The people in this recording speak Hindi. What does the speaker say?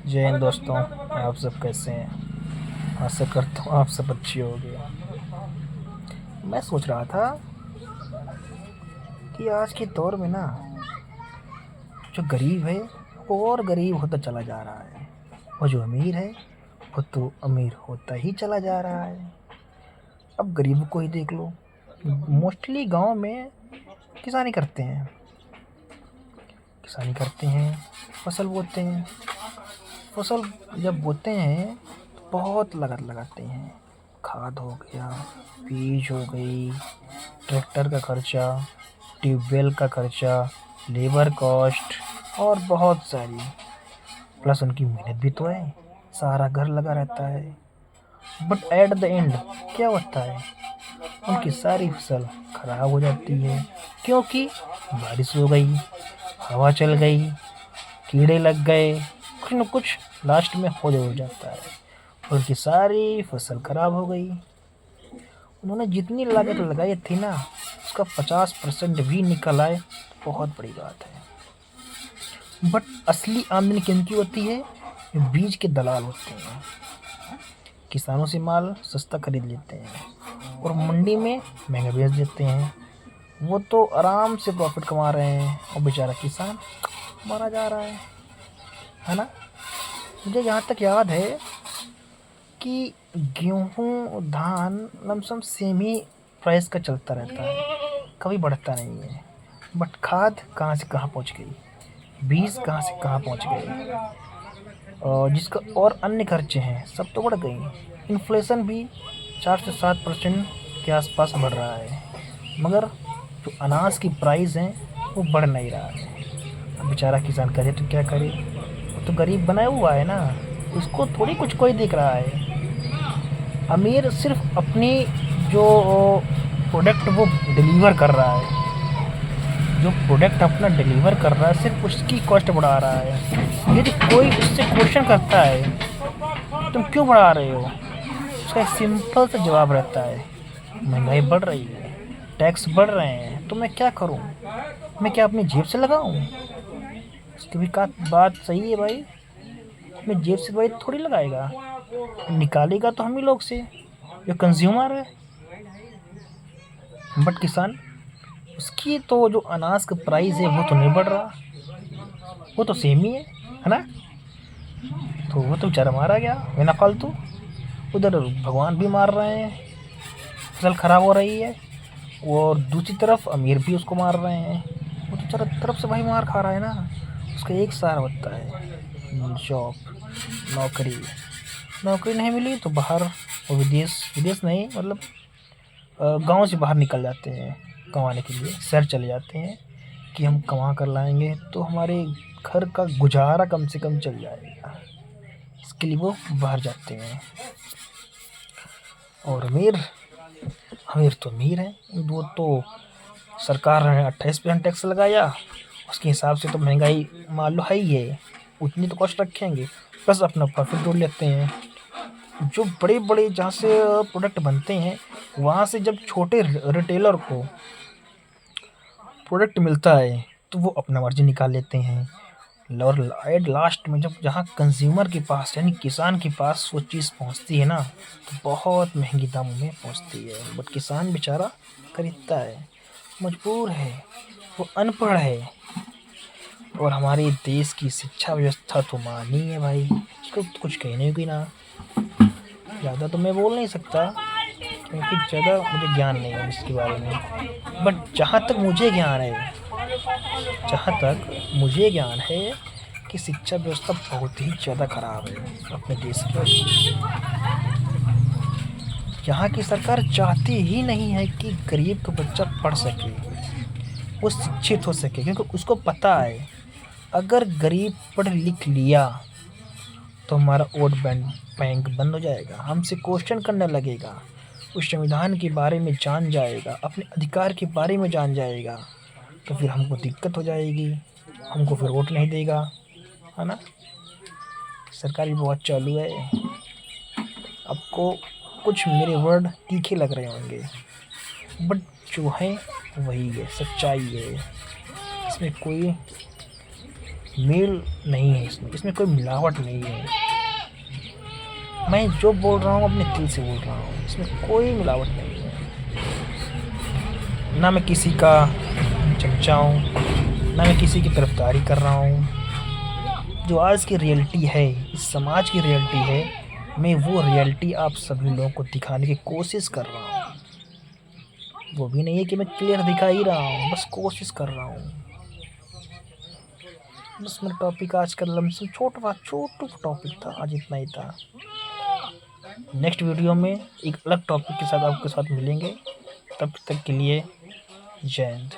जय हिंद दोस्तों। आप सब कैसे हैं? आशा करता हूँ आप सब अच्छी होंगे। मैं सोच रहा था कि आज के दौर में ना जो गरीब है वो और गरीब होता चला जा रहा है, और जो अमीर है वो तो अमीर होता ही चला जा रहा है। अब गरीब को ही देख लो, मोस्टली गांव में किसानी करते हैं। फसल बोते हैं। फसल जब बोते हैं तो बहुत लागत लगाते हैं। खाद हो गया, बीज हो गई, ट्रैक्टर का खर्चा, ट्यूबवेल का खर्चा, लेबर कॉस्ट और बहुत सारी, प्लस उनकी मेहनत भी तो है। सारा घर लगा रहता है, बट एट द एंड क्या होता है? उनकी सारी फसल खराब हो जाती है, क्योंकि बारिश हो गई, हवा चल गई, कीड़े लग गए, कुछ न कुछ लास्ट में हो जाता है। उनकी सारी फसल खराब हो गई। उन्होंने जितनी लागत लगाई थी ना, उसका 50% भी निकल आए तो बहुत बड़ी बात है। बट असली आमदनी किनकी होती है? बीज के दलाल होते हैं। किसानों से माल सस्ता खरीद लेते हैं और मंडी में महंगा बेच देते हैं। वो तो आराम से प्रॉफिट कमा रहे हैं और बेचारा किसान मारा जा रहा है ना। मुझे यहाँ तक याद है कि गेहूँ धान लमसम सेम ही प्राइस का चलता रहता है, कभी बढ़ता नहीं है। बट खाद कहाँ से कहाँ पहुँच गई, बीज कहाँ से कहाँ पहुँच गए, और जिसका और अन्य खर्चे हैं सब तो बढ़ गई। इन्फ्लेशन भी 4 से 7% के आसपास बढ़ रहा है, मगर जो अनाज की प्राइस है वो बढ़ नहीं रहा है। अब बेचारा किसान करे तो क्या करे? वो तो गरीब बनाया हुआ है ना, उसको थोड़ी कुछ कोई देख रहा है। अमीर सिर्फ अपनी जो प्रोडक्ट वो डिलीवर कर रहा है, जो प्रोडक्ट अपना डिलीवर कर रहा है सिर्फ उसकी कॉस्ट बढ़ा रहा है। यदि कोई उससे क्वेश्चन करता है तुम क्यों बढ़ा रहे हो, उसका एक सिंपल सा जवाब रहता है, महंगाई बढ़ रही है, टैक्स बढ़ रहे हैं, तो मैं क्या करूं? मैं क्या अपनी जेब से लगाऊं? उसकी भी बात सही है भाई। अपनी जेब से भाई थोड़ी लगाएगा, निकालेगा तो हम ही लोग से, जो कंज्यूमर है। बट किसान, उसकी तो जो अनाज का प्राइस है वो तो नहीं बढ़ रहा, वो तो सेम ही है ना। तो वो तो बेचारा मारा गया बिना फालतू। उधर भगवान भी मार रहे हैं, फसल खराब हो रही है, और दूसरी तरफ अमीर भी उसको मार रहे हैं। वो तो चारों तरफ से भाई मार खा रहा है ना। उसका एक सहारा होता है जॉब, नौकरी। नौकरी नहीं मिली तो बाहर, और विदेश विदेश नहीं मतलब गांव से बाहर निकल जाते हैं कमाने के लिए, शहर चले जाते हैं कि हम कमा कर लाएंगे तो हमारे घर का गुजारा कम से कम चल जाएगा। इसके लिए वो बाहर जाते हैं। और अमीर, अमीर तो अमीर है, वो तो सरकार ने 28% टैक्स लगाया, उसके हिसाब से तो महंगाई मान लो है ही है, उतनी तो कॉस्ट रखेंगे, प्लस अपना प्रॉफिट जोड़ लेते हैं। जो बड़े बड़े जहाँ से प्रोडक्ट बनते हैं, वहाँ से जब छोटे रिटेलर को प्रोडक्ट मिलता है तो वो अपना मार्जिन निकाल लेते हैं। और एट लास्ट में जब जहाँ कंज्यूमर के पास यानी किसान के पास वो चीज़ पहुँचती है ना, तो बहुत महंगी दामों में पहुँचती है। बट किसान बेचारा खरीदता है, मजबूर है, वो अनपढ़ है। और हमारे देश की शिक्षा व्यवस्था तो मानी है भाई, उसको तो कुछ कहने की ना। ज़्यादा तो मैं बोल नहीं सकता, क्योंकि ज़्यादा मुझे ज्ञान नहीं है इसके बारे में। बट जहाँ तक मुझे ज्ञान है कि शिक्षा व्यवस्था बहुत ही ज़्यादा ख़राब है अपने देश की। यहाँ की सरकार चाहती ही नहीं है कि गरीब का बच्चा पढ़ सके, वो शिक्षित हो सके, क्योंकि उसको पता है अगर गरीब पढ़ लिख लिया तो हमारा वोट बैंक बंद हो जाएगा, हमसे क्वेश्चन करने लगेगा, उस संविधान के बारे में जान जाएगा, अपने अधिकार के बारे में जान जाएगा, तो फिर हमको दिक्कत हो जाएगी, हमको फिर वोट नहीं देगा, है ना। सरकार भी बहुत चालू है। आपको कुछ मेरे वर्ड तीखे लग रहे होंगे, बट जो है वही है, सच्चाई है, इसमें कोई मेल नहीं है इसमें कोई मिलावट नहीं है। मैं जो बोल रहा हूँ अपने दिल से बोल रहा हूँ, इसमें कोई मिलावट नहीं है। ना मैं किसी का चमचा हूँ, ना मैं किसी की तरफदारी कर रहा हूँ। जो आज की रियलिटी है, इस समाज की रियलिटी है, मैं वो रियलिटी आप सभी लोगों को दिखाने की कोशिश कर रहा हूँ। वो भी नहीं है कि मैं क्लियर दिखा ही रहा हूँ, बस कोशिश कर रहा हूँ। बस मेरा टॉपिक आज का लमसम छोटा टॉपिक था, आज इतना ही था। नेक्स्ट वीडियो में एक अलग टॉपिक के साथ आपके साथ मिलेंगे। तब तक के लिए जय हिंद।